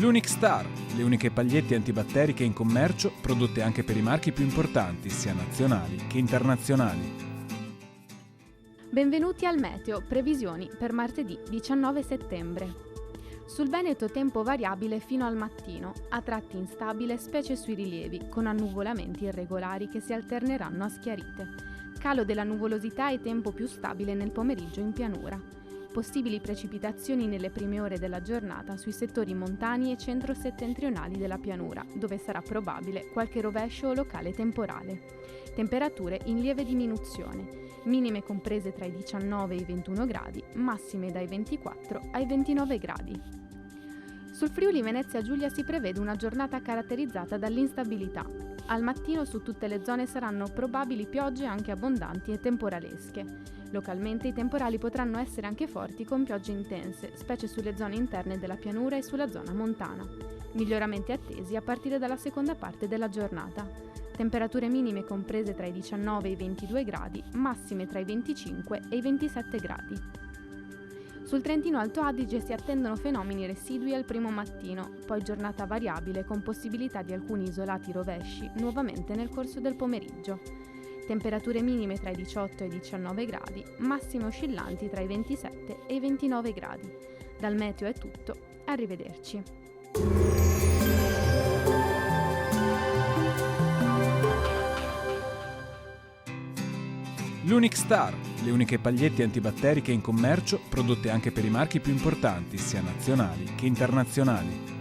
L'Unic Star, le uniche pagliette antibatteriche in commercio, prodotte anche per i marchi più importanti, sia nazionali che internazionali. Benvenuti al Meteo, previsioni per martedì 19 settembre. Sul Veneto tempo variabile fino al mattino, a tratti instabile specie sui rilievi, con annuvolamenti irregolari che si alterneranno a schiarite. Calo della nuvolosità e tempo più stabile nel pomeriggio in pianura. Possibili precipitazioni nelle prime ore della giornata sui settori montani e centro-settentrionali della pianura, dove sarà probabile qualche rovescio o locale temporale. Temperature in lieve diminuzione, minime comprese tra i 19 e i 21 gradi, massime dai 24 ai 29 gradi. Sul Friuli Venezia Giulia si prevede una giornata caratterizzata dall'instabilità. Al mattino su tutte le zone saranno probabili piogge anche abbondanti e temporalesche. Localmente i temporali potranno essere anche forti con piogge intense, specie sulle zone interne della pianura e sulla zona montana. Miglioramenti attesi a partire dalla seconda parte della giornata. Temperature minime comprese tra i 19 e i 22 gradi, massime tra i 25 e i 27 gradi. Sul Trentino Alto Adige si attendono fenomeni residui al primo mattino, poi giornata variabile con possibilità di alcuni isolati rovesci nuovamente nel corso del pomeriggio. Temperature minime tra i 18 e i 19 gradi, massime oscillanti tra i 27 e i 29 gradi. Dal meteo è tutto, arrivederci. L'Unic Star, le uniche pagliette antibatteriche in commercio, prodotte anche per i marchi più importanti, sia nazionali che internazionali.